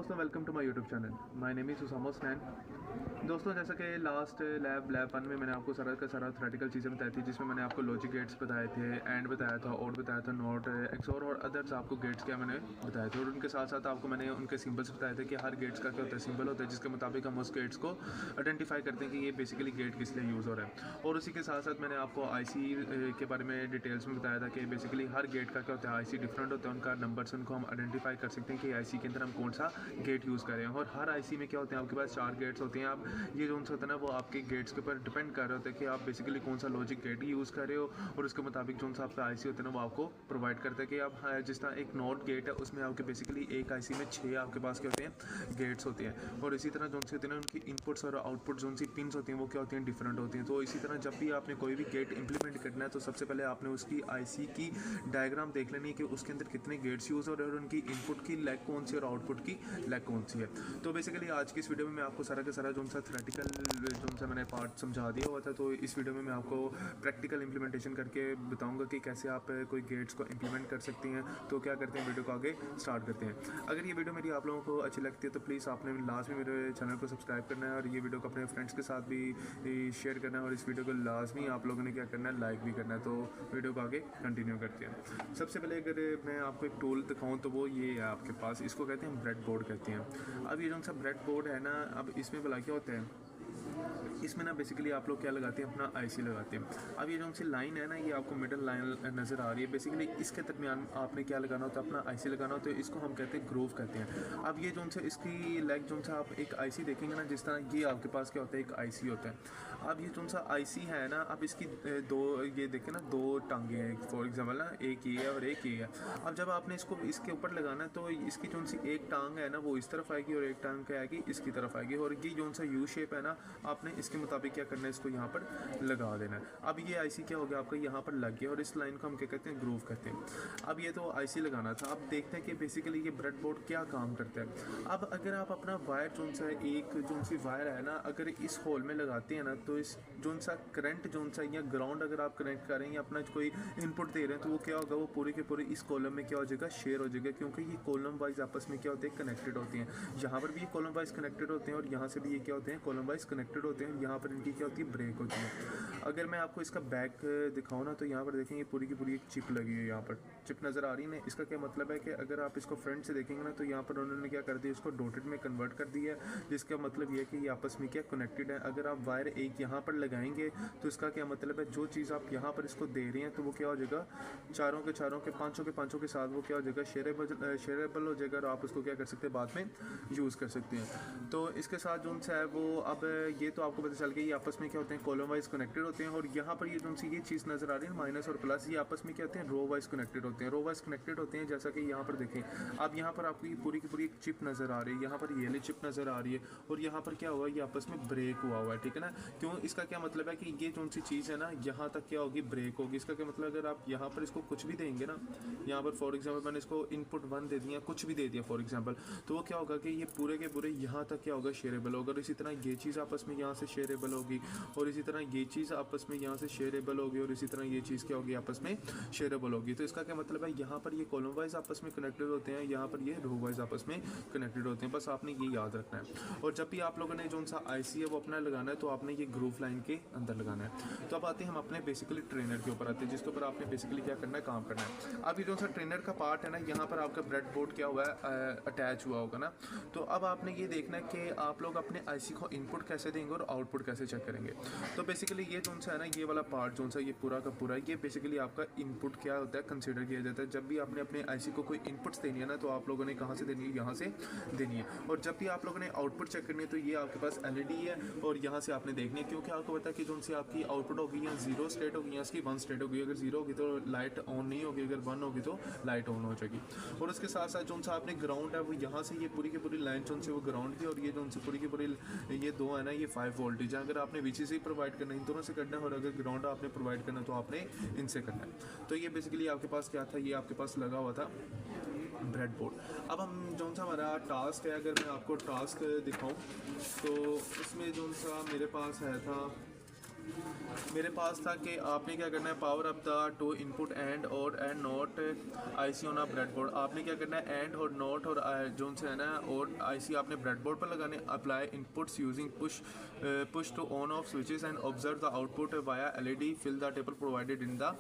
दोस्तों, welcome to my YouTube channel. My name is Usama Hussain. दोस्तों, जैसा कि लास्ट लैब 1 में मैंने आपको सारा का सारा थ्योरेटिकल चीज़ें बताई थी, जिसमें मैंने आपको लॉजिक गेट्स बताए थे, एंड बताया था, और बताया था, नॉट, एक्सोर और अदर्स आपको गेट्स क्या मैंने बताए थे। और उनके साथ साथ आपको मैंने उनके सिंबल्स बताए थे कि हर गेट्स का क्या होता है, सिंबल होता है, जिसके मुताबिक हम उस गेट्स को आइडेंटिफाई करते हैं कि ये बेसिकली गेट किस लिए यूज़ हो रहा है। और उसी के साथ साथ मैंने आपको आईसी के बारे में डिटेल्स में बताया था कि बेसिकली हर गेट का क्या होता है, आईसी डिफरेंट होता है, उनका नंबर्स उनको हम आइडेंटिफाई कर सकते हैं कि आईसी के अंदर हम कौन सा गेट यूज़ कर रहे हैं। और हर आईसी में क्या होते हैं, आपके पास 4 गेट्स होते हैं। आप ये जो होता है ना, वो आपके गेट्स के ऊपर डिपेंड कर रहे होते हैं कि आप बेसिकली कौन सा लॉजिक गेट यूज़ कर रहे हो, और उसके मुताबिक जो सा आपका आईसी होता है ना, वो आपको प्रोवाइड करता है कि आप जिस तरह एक नॉट गेट है, उसमें आपके बेसिकली एक आईसी में 6 आपके पास क्या होते हैं, गेट्स होते हैं। और इसी तरह जो से होते हैं ना, उनकी इनपुट्स और आउटपुट जो सी पिन्स होती हैं, वो क्या होती हैं, डिफरेंट होती हैं। तो इसी तरह जब भी आपने कोई भी गेट इंप्लीमेंट करना है, तो सबसे पहले आपने उसकी आईसी की डायग्राम देख लेनी है कि उसके अंदर कितने गेट्स यूज़ हो रहे हैं, और उनकी इनपुट की लेग कौन सी और आउटपुट की लेग कौन सी है। तो बेसिकली आज की इस वीडियो में मैं आपको सारा का सारा जो सा थ्योरेटिकल जो सा मैंने पार्ट समझा दिया हुआ था, तो इस वीडियो में मैं आपको प्रैक्टिकल इंप्लीमेंटेशन करके बताऊंगा कि कैसे आप कोई गेट्स को इंप्लीमेंट कर सकती हैं। तो क्या करते हैं, वीडियो को आगे स्टार्ट करते हैं। अगर ये वीडियो मेरी आप लोगों को अच्छी लगती है, तो प्लीज़ आपने लास्ट में मेरे चैनल को सब्सक्राइब करना है, और ये वीडियो को अपने फ्रेंड्स के साथ भी शेयर करना है, और इस वीडियो को लाजमी आप लोगों ने क्या करना है, लाइक भी करना है। तो वीडियो को आगे कंटिन्यू करते हैं। सबसे पहले अगर मैं आपको एक टूल दिखाऊँ, तो वो ये है आपके पास, इसको कहते हैं ब्रेड बोर्ड कहते हैं। अब ये जो सा ब्रेड बोर्ड है ना, अब इसमें भला क्या होता है, इसमें ना बेसिकली आप लोग क्या लगाते हैं, अपना आईसी लगाते हैं। अब ये जो सी लाइन है ना, ये आपको मिडल लाइन नज़र आ रही है, बेसिकली इसके दरमियान आपने क्या लगाना होता है, अपना आईसी लगाना होता है। इसको हम कहते हैं ग्रूव कहते हैं। अब ये जो सा इसकी लेग जो सा आप एक आईसी देखेंगे ना, जिस तरह ये आपके पास क्या होता है, एक आईसी होता है। अब ये जो सा आईसी है ना, अब इसकी दो ये देखें ना, 2 टांगे हैं फॉर एग्जाम्पल ना, एक ये है और एक ये है। अब जब आपने इसको इसके ऊपर लगाना है, तो इसकी जो सी एक टांग है ना, वो इस तरफ आएगी, और एक टांग क्या आएगी, इसकी तरफ आएगी। और ये जो सा यू शेप है ना, आपने इसके मुताबिक क्या करना है, इसको यहाँ पर लगा देना है। अब ये आईसी क्या हो गया, आपका यहाँ पर लग गया, और इस लाइन को हम क्या कहते हैं, ग्रूव कहते हैं। अब ये तो आईसी लगाना था। अब देखते हैं कि बेसिकली ये ब्रेड बोर्ड क्या काम करता है। अब अगर आप अपना वायर जो सा एक जो सी वायर है ना, अगर इस होल में लगाते हैं ना, तो इस जो सा करंट जो सा या ग्राउंड अगर आप कनेक्ट करें या अपना कोई इनपुट दे रहे हैं, तो वो क्या होगा, वो पूरे के पूरे इस कॉलम में क्या हो जाएगा, शेयर हो जाएगा, क्योंकि ये कॉलम वाइज आपस में क्या होते हैं, कनेक्टेड होते हैं। यहाँ पर भी ये कॉलम वाइज कनेक्टेड होते हैं, और यहाँ से भी ये क्या होते हैं, कॉलम वाइज कनेक्टेड होते हैं। यहाँ पर इनकी क्या होती है, ब्रेक होती है। अगर मैं आपको इसका बैक दिखाऊँ ना, तो यहाँ पर देखेंगे पूरी की पूरी एक चिप लगी है, यहाँ पर चिप नज़र आ रही है ना। इसका क्या मतलब है कि अगर आप इसको फ्रंट से देखेंगे ना, तो यहाँ पर उन्होंने क्या कर दिया, इसको डॉटेड में कन्वर्ट कर दिया है, जिसका मतलब ये है कि ये आपस में क्या कनेक्टेड है। अगर आप वायर एक यहाँ पर लगाएंगे, तो इसका क्या मतलब है, जो चीज़ आप यहाँ पर इसको दे रहे हैं, तो वो क्या हो जाएगा, चारों के पाँचों के साथ वो क्या हो जाएगा, शेयरेबल हो जाएगा, और आप उसको क्या कर सकते हैं, बाद में यूज़ कर सकते हैं। तो इसके साथ जो सा है वो, अब ये तो आपको पता चल गया, ये आपस में क्या होते हैं, कॉलम वाइज कनेक्टेड होते हैं। और यहाँ पर ये जो सी ये चीज़ नज़र आ रही है, माइनस और प्लस, ये आपस में क्या होते हैं, रो वाइज कनेक्टेड होते हैं। रो वाइज कनेक्टेड होते हैं, जैसा कि यहाँ पर देखें। अब यहाँ पर आपको ये पूरी की पूरी एक चिप नज़र आ रही है, यहाँ पर ये वाली चिप नज़र आ रही है, और यहाँ पर क्या हुआ, ये आपस में ब्रेक हुआ है, ठीक है ना। क्यों, इसका क्या मतलब है कि ये जो सी चीज़ है ना, यहाँ तक क्या होगी, ब्रेक होगी। इसका क्या मतलब, अगर आप यहाँ पर इसको कुछ भी देंगे ना, यहाँ पर फॉर एग्जाम्पल मैंने इसको इनपुट 1 दे दिया, कुछ भी दे दिया फॉर एग्जाम्पल, तो वो क्या होगा कि ये पूरे के पूरे यहाँ तक क्या होगा, शेयरेबल होगा। और इसी तरह ये चीज़ आपस में यहाँ से शेयरेबल होगी, और इसी तरह ये चीज़ आपस में यहाँ से शेयरेबल होगी, और इसी तरह ये चीज़ क्या होगी, आपस में शेयरेबल होगी। तो इसका क्या मतलब है, यहाँ पर ये कॉलम वाइज आपस में कनेक्टेड होते हैं, यहाँ पर ये रो वाइज आपस में कनेक्टेड होते हैं। बस आपने ये याद रखना है। और जब भी आप लोगों ने जो सा आईसी है वो अपना लगाना है, तो आपने ये ग्रूव लाइन के अंदर लगाना है। तो अब आते हैं हम अपने बेसिकली ट्रेनर के ऊपर आते हैं, जिसके ऊपर आपने बेसिकली क्या करना है, काम करना है। अब ये जो सा ट्रेनर का पार्ट है ना, यहाँ पर आपका ब्रेड बोर्ड क्या हुआ है, अटैच हुआ होगा ना। तो अब आपने ये देखना है कि आप लोग अपने आईसी को इनपुट कैसे देंगे और आउटपुट कैसे चेक करेंगे। तो बेसिकली ये जो सा है ना, ये वाला पार्ट जो सा, ये पूरा का पूरा, ये बेसिकली आपका इनपुट क्या होता है, कंसीडर किया जाता है। जब भी आपने अपने आईसी को कोई इनपुट्स देनी है ना, तो आप लोगों ने कहाँ से देनी है, यहाँ से देनी है। और जब भी आप लोगों ने आउटपुट चेक करनी है, तो ये आपके पास एलईडी है, और यहाँ से आपने देखनी है, क्योंकि आपको पता है कि जो सी आपकी आउटपुट होगी, या 0 स्टेट होगी, या इसकी 1 स्टेट होगी। अगर 0 होगी तो लाइट ऑन नहीं होगी, अगर 1 होगी तो लाइट ऑन हो जाएगी। और उसके साथ साथ जो सा आपने ग्राउंड है, वो यहाँ से ये पूरी की पूरी लाइन जो सी वो ग्राउंड की, और ये जो सी पूरी की पूरी ये 2 है ना, ये 5 वोल्टेज है। अगर आपने वीसीसी प्रोवाइड करना है, इन दोनों से करना है, और अगर ग्राउंड आपने प्रोवाइड करना है, तो आपने इनसे करना है। तो ये बेसिकली आपके पास क्या था, ये आपके पास लगा हुआ था ब्रेड बोर्ड। अब हम जो सा हमारा टास्क है, अगर मैं आपको टास्क दिखाऊं, तो उसमें जो सा मेरे पास है था, मेरे पास था कि आपने क्या करना है, power up the two input and और and not IC on a breadboard. आपने क्या करना है, एंड और नॉट और जो से है ना और आईसी आपने ब्रेडबोर्ड पर लगाने। Apply inputs using push to on off switches and observe the output via LED, fill the table provided in the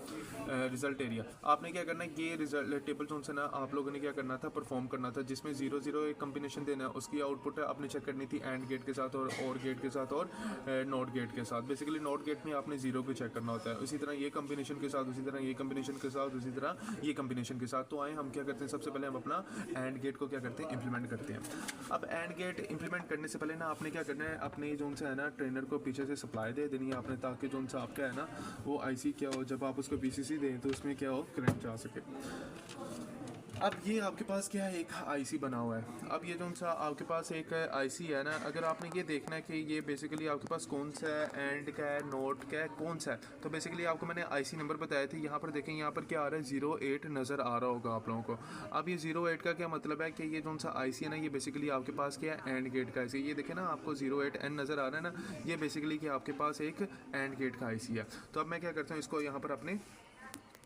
result area. आपने क्या करना है, ये रिजल्ट टेबल जो से ना आप लोगों ने क्या करना था, परफॉर्म करना था, जिसमें 0 0 एक कम्बिनेशन देना है, उसकी आउटपुट आपने चेक करनी थी एंड गेट के साथ और गेट के साथ और नॉट गेट के साथ। बेसिकली नॉट गेट में आपने 0 को चेक करना होता है, उसी तरह ये कम्बिनेशन के साथ, उसी तरह ये कम्बिनेशन के साथ, उसी तरह ये कम्बिनेशन के साथ। तो आए हम क्या करते हैं, सबसे पहले हम अपना एंड गेट को क्या करते हैं, इंप्लीमेंट करते हैं। अब एंड गेट इंप्लीमेंट करने से पहले ना आपने क्या करना है, अपने जो सा है ना ट्रेनर को पीछे से सप्लाई दे देनी है आपने, ताकि जो सा आपका है ना वो आईसी क्या हो, जब आप उसको बीसीसी दें तो उसमें क्या हो, करंट जा सके। अब ये आपके पास क्या है, एक आईसी बना हुआ है। अब ये जो सा आपके पास एक आईसी है ना, अगर आपने ये देखना है कि ये बेसिकली आपके पास कौन सा है, एंड का है, नोट का है, कौन सा है, तो बेसिकली आपको मैंने आईसी नंबर बताए थे। यहाँ पर देखें, यहाँ पर क्या आ रहा है, 08 नज़र आ रहा होगा आप लोगों को। अब ये 08 का क्या मतलब है कि ये जो सा आईसी है ना, ये बेसिकली आपके पास क्या है, एंड गेट का आईसी। ये देखें ना, आपको 08N नज़र आ रहा है ना, ये बेसिकली कि आपके पास एक एंड गेट का आईसी है। तो अब मैं क्या करता हूँ, इसको यहाँ पर अपने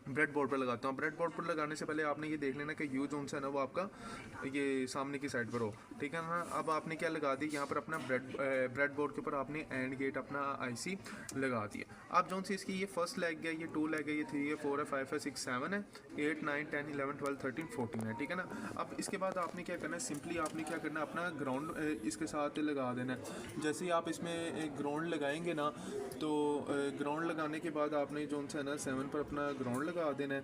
ब्रेड बोर्ड पर लगाता हूँ। ब्रेड बोर्ड पर लगाने से पहले आपने ये देख लेना कि यू जोन है ना वो आपका ये सामने की साइड पर हो, ठीक है ना। अब आपने क्या लगा दी, यहाँ पर अपना ब्रेड बोर्ड के ऊपर आपने एंड गेट अपना आईसी लगा दिया। अब जोन से इसकी ये फर्स्ट लेग है, ये 2 लेग है, ये 3 है, 4 है, 5 है, 6 7 है, 8 9 10 11 12 13 14 है, ठीक है ना। अब इसके बाद आपने क्या करना है, सिंपली आपने क्या करना है, अपना ग्राउंड इसके साथ लगा देना है। जैसे ही आप इसमें ग्राउंड लगाएंगे ना, तो ग्राउंड लगाने के बाद आपने जोन से है ना 7 पर अपना ग्राउंड लगा देना है।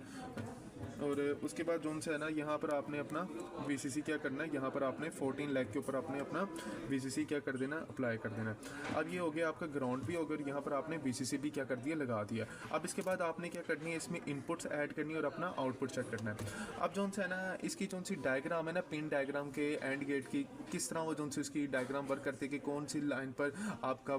और उसके बाद जोन से है ना, यहाँ पर आपने अपना वीसीसी क्या करना है, यहाँ पर आपने 14 लेग के ऊपर आपने अपना वीसीसी क्या कर देना, अप्लाई कर देना। अब ये हो गया आपका ग्राउंड भी, अगर यहाँ पर आपने वीसीसी भी क्या कर दिया, लगा दिया। अब इसके बाद आपने क्या करनी है, इसमें इनपुट्स ऐड करनी है और अपना आउटपुट चेक करना है। अब जोन से है ना, इसकी जोन सी डायग्राम है ना, पिन डायग्राम के एंड गेट की, किस तरह वो जोन सी उसकी डायग्राम वर्क करती है कि कौन सी लाइन पर आपका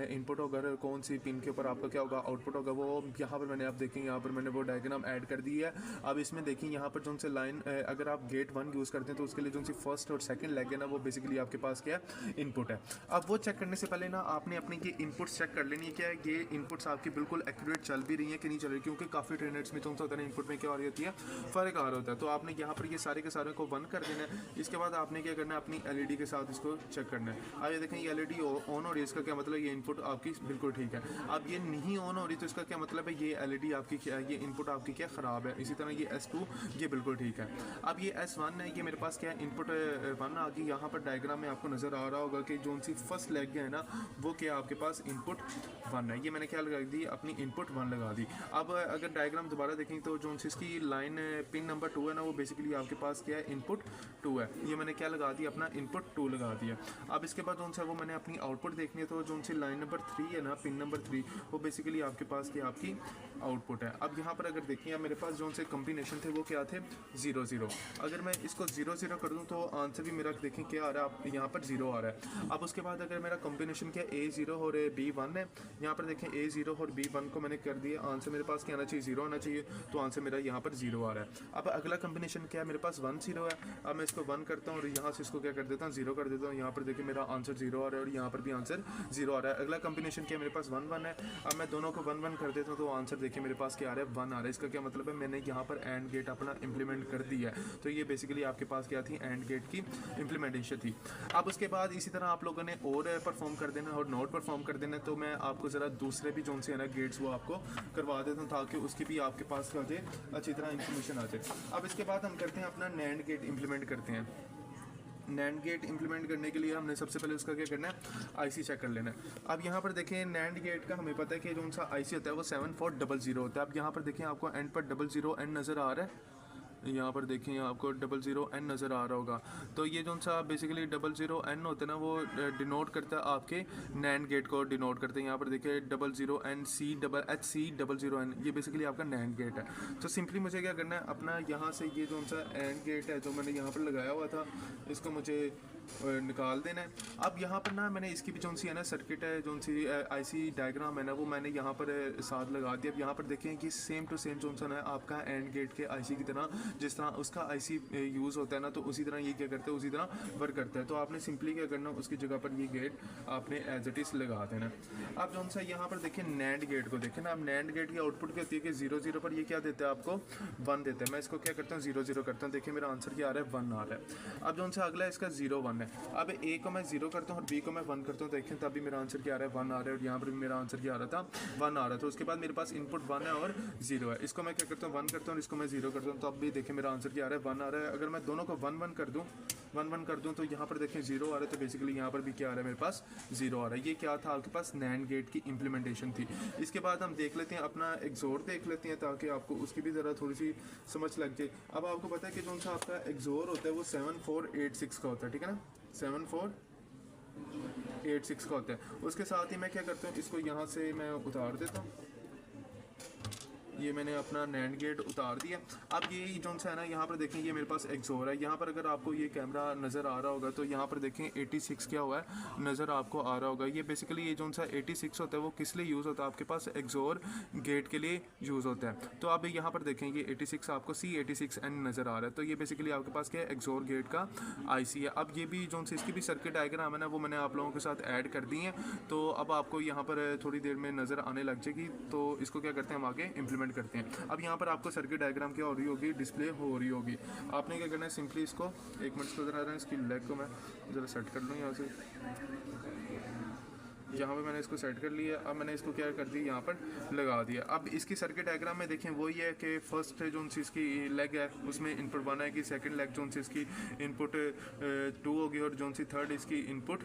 इनपुट होगा और कौन सी पिन के ऊपर आपका क्या होगा, आउटपुट होगा। वो यहाँ पर मैंने आप देखेंगे, यहाँ पर मैंने वो डायग्राम ऐड कर दी है। अब इसमें देखिए यहाँ पर जो से लाइन, अगर आप गेट 1 यूज़ करते हैं तो उसके लिए जो सी फर्स्ट और सेकंड लेग है ना, वो बेसिकली आपके पास क्या है, इनपुट है। अब वो चेक करने से पहले ना आपने अपने ये इनपुट्स चेक कर लेनी है, क्या ये इनपुट्स आपकी बिल्कुल एक्यूरेट चल भी रही है कि नहीं चल रही, क्योंकि काफ़ी ट्रेनर्स में जो होता है इनपुट में क्या हो रही होती है, फ़र्क आ रहा होता है। तो आपने यहाँ पर ये सारे के सारे को बंद कर देना है। इसके बाद आपने क्या करना है, अपनी एलईडी के साथ इसको चेक करना है। अब ये देखें, ये एलईडी ऑन हो रही है, इसका क्या मतलब, ये इनपुट आपकी बिल्कुल ठीक है। अब ये नहीं ऑन हो रही, तो इसका क्या मतलब है, ये एलईडी आपकी क्या है, ये इनपुट आपकी क्या ख़राब है। इसी तरह ये S2 ये बिल्कुल ठीक है। अब ये S1 है, ये मेरे पास क्या है, इनपुट 1 आ गई। यहाँ पर डायग्राम में आपको नज़र आ रहा होगा कि जो सी फर्स्ट लेग है ना, वो क्या आपके पास इनपुट 1 है। ये मैंने क्या लगा दी, अपनी इनपुट 1 लगा दी। अब अगर डायग्राम दोबारा देखें तो जो सी इसकी लाइन पिन नंबर 2 है ना, वो बेसिकली आपके पास क्या है, इनपुट 2 है। ये मैंने क्या लगा दी, अपना इनपुट 2 लगा दिया। अब इसके बाद जो सा वो मैंने अपनी आउटपुट देखनी है, तो जो सी लाइन नंबर 3 है ना, पिन नंबर 3, वो बेसिकली आपके पास क्या आपकी आउटपुट है। अब यहाँ पर अगर देखिए, मेरे पास जो से कॉम्बिनेशन थे वो क्या थे, 0 0। अगर मैं इसको 0 0 कर दूँ तो आंसर भी मेरा देखें क्या आ रहा है, आप यहाँ पर 0 आ रहा है। अब उसके बाद अगर मेरा कॉम्बिनेशन क्या A0 और B1 है, यहाँ पर देखें A0 और B1 को मैंने कर दिया, आंसर मेरे पास क्या आना चाहिए, 0 आना चाहिए, तो आंसर मेरा यहाँ पर 0 आ रहा है। अब अगला कॉम्बिनेशन क्या है, मेरे पास 1 0 है। अब मैं इसको 1 करता हूँ और यहाँ से इसको क्या कर देता हूँ, 0 कर देता हूँ। यहाँ पर देखिए मेरा आंसर 0 आ रहा है और यहाँ पर भी आंसर 0 आ रहा है। अगला कॉम्बिनेशन क्या है, मेरे पास 1 1 है। अब मैं दोनों को 1 1 कर देता हूँ, तो आंसर देखिए मेरे पास क्या आ रहा है, 1 आ रहा है। इसका क्या मतलब है, मैंने यहाँ पर एंड गेट अपना इंप्लीमेंट कर दिया है। तो ये बेसिकली आपके पास क्या थी, एंड गेट की इंप्लीमेंटेशन थी। अब उसके बाद इसी तरह आप लोगों ने और परफॉर्म कर देना और नोट परफॉर्म कर देना। तो मैं आपको ज़रा दूसरे भी जो से है ना गेट्स वो आपको करवा देता हूँ, ताकि उसकी भी आपके पास आ जाए, अच्छी तरह इंफॉर्मेशन आ जाए। अब इसके बाद हम करते हैं अपना नैंड गेट इंप्लीमेंट करते हैं। नैंड गेट इंप्लीमेंट करने के लिए हमने सबसे पहले उसका क्या करना है, आईसी चेक कर लेना है। अब यहाँ पर देखें, नैंड गेट का हमें पता है कि जो सा आईसी होता है वो 7400 होता है। अब यहाँ पर देखें, आपको एंड पर 00N नज़र आ रहा है, यहाँ पर देखें आपको 00N नज़र आ रहा होगा। तो ये जो सा बेसिकली 00N होता है ना, वो डिनोट करता है आपके नैंड गेट को डिनोट करते हैं। यहाँ पर देखिए 00NCHC00N, ये बेसिकली आपका नैंड गेट है। तो सिंपली मुझे क्या करना है, अपना यहाँ से ये जो सा एंड गेट है जो मैंने यहाँ पर लगाया हुआ था, इसको मुझे निकाल देना है। अब यहाँ पर ना मैंने इसकी भी जो सी है ना सर्किट है, जो सी आईसी डायग्राम है ना, वो मैंने यहाँ पर साथ लगा दिया। अब यहाँ पर देखें कि सेम टू सेम जो सा ना आपका एंड गेट के आईसी की तरह जिस तरह उसका आईसी यूज़ होता है ना, तो उसी तरह ये क्या करता है, उसी तरह वर्क करता है। तो आपने सिंपली क्या करना, उसकी जगह पर ये गेट आपने एज इट इज़ लगा देना। आप जो सा यहाँ पर देखिए नैंड गेट को देखें ना, अब नैंड गेट की आउटपुट क्या होती है कि 0 0 पर ये क्या देता है आपको 1 देता है। मैं इसको क्या करता हूँ 0 0 करता हूँ, देखिए मेरा आंसर क्या आ रहा है 1 आ रहा है। अब जो सा अगला इसका 0 1 है। अब ए को मैं 0 करता हूँ और बी को मैं 1 करता हूँ, देखें तभी मेरा आंसर क्या आ रहा है 1 आ रहा है, और यहाँ पर भी मेरा आंसर क्या आ रहा था 1 आ रहा था। तो उसके बाद मेरे पास इनपुट 1 है और 0 है। इसको मैं क्या करता हूँ 1 करता हूँ और इसको मैं 0 करता हूँ, तो अब भी देखिए मेरा आंसर क्या आ रहा है 1 आ रहा है। अगर मैं दोनों को 1 1 कर दूँ 1 1 कर दूँ तो यहाँ पर देखें 0 आ रहा है, तो बेसिकली यहाँ पर भी क्या आ रहा है मेरे पास 0 आ रहा है। ये क्या था आपके पास नैंड गेट की इम्प्लीमेंटेशन थी। इसके बाद हम देख लेते हैं अपना एक्सोर देख लेते हैं, ताकि आपको उसकी भी ज़रा थोड़ी सी समझ लग जाए। अब आपको पता है कि जो सा आपका एक्सोर होता है वो 7486 का होता है, ठीक है ना, 7486 का होता है। उसके साथ ही मैं क्या करता हूँ, इसको यहाँ से मैं उतार देता हूँ। ये मैंने अपना नैंड गेट उतार दिया। अब ये जो सा है ना, यहाँ पर देखें ये मेरे पास एक्सोर है। यहाँ पर अगर आपको ये कैमरा नज़र आ रहा होगा तो यहाँ पर देखें 86 क्या हुआ है नज़र आपको आ रहा होगा। ये बेसिकली ये जो सा 86 होता है वो किस लिए यूज़ होता है, आपके पास एक्सोर गेट के लिए यूज़ होता है। तो अब यहाँ पर देखें ये 86 आपको C86N नज़र आ रहा है, तो ये बेसिकली आपके पास क्या है एक्सोर गेट का IC है। अब ये भी जो सी इसकी भी सर्किट डायग्राम है ना, वो मैंने आप लोगों के साथ ऐड कर दी है, तो अब आपको यहाँ पर थोड़ी देर में नज़र आने लग जाएगी। तो इसको क्या करते हैं हम आगे इम्प्लीमेंट करते हैं। अब यहाँ पर आपको सर्किट डायग्राम क्या हो रही होगी, डिस्प्ले हो रही होगी। आपने क्या करना है, सिंपली इसको 1 मिनट को ज़रा इसकी लेग को मैं ज़रा सेट कर लूँ यहाँ से। यहाँ पे मैंने इसको सेट कर लिया। अब मैंने इसको क्या कर दिया, यहाँ पर लगा दिया। अब इसकी सर्किट डायग्राम में देखें वो ये है कि फर्स्ट जो सी इसकी लेग है उसमें इनपुट 1 है, कि सेकंड लेग जो सी इसकी इनपुट 2 होगी, और जो सी थर्ड इसकी इनपुट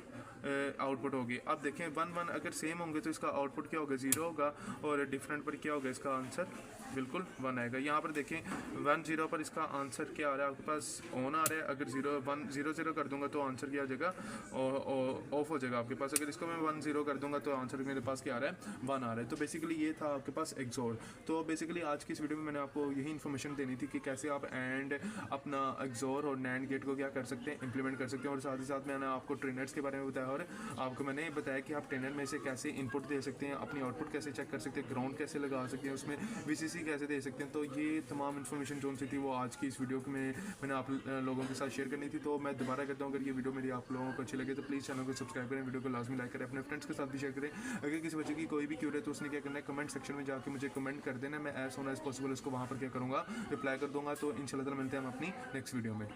आउटपुट होगी। अब देखें 1 1 अगर सेम होंगे तो इसका आउटपुट क्या होगा 0 होगा, और डिफरेंट पर क्या होगा इसका आंसर बिल्कुल 1 आएगा। यहाँ पर देखें 1 0 पर इसका आंसर क्या आ रहा है आपके पास ऑन आ रहा है। अगर 0 1 0 0 कर दूंगा तो आंसर क्या आ जाएगा ऑफ हो जाएगा आपके पास। अगर इसको मैं 1 0 कर दूंगा तो आंसर मेरे पास क्या आ रहा है 1 आ रहा है। तो बेसिकली ये था आपके पास एक्सोर। तो बेसिकली आज की इस वीडियो में मैंने आपको यही इन्फॉर्मेशन देनी थी कि कैसे आप एंड अपना एक्सोर और नैंड गेट को क्या कर सकते हैं, इंप्लीमेंट कर सकते हैं। और साथ ही साथ मैंने आपको ट्रेनर्स के बारे में बताया, और आपको मैंने बताया कि आप ट्रेनर में से कैसे इनपुट दे सकते हैं, अपनी आउटपुट कैसे चेक कर सकते हैं, ग्राउंड कैसे लगा सकते हैं, उसमें VCC कैसे दे सकते हैं। तो ये तमाम इन्फॉर्मेशन जो सी थी वो आज की इस वीडियो में मैंने आप लोगों के साथ शेयर करनी थी। तो मैं दोबारा कहता हूँ अगर ये वीडियो मेरी आप लोगों को अच्छी लगे तो प्लीज़ चैनल को सब्सक्राइब करें, वीडियो को लाजमी लाइक करें, अपने फ्रेंड्स के साथ भी शेयर करें। अगर किसी बच्चे की कोई भी क्यूरी है तो उसने क्या करना है, कमेंट सेक्शन में जाकर मुझे कमेंट कर देना। मैं एज सोन एज पॉसिबल उसको वहाँ पर क्या करूँगा, रिप्लाई कर दूँगा। तो इंशाल्लाह ताला मिलते हैं हम अपनी नेक्स्ट वीडियो में।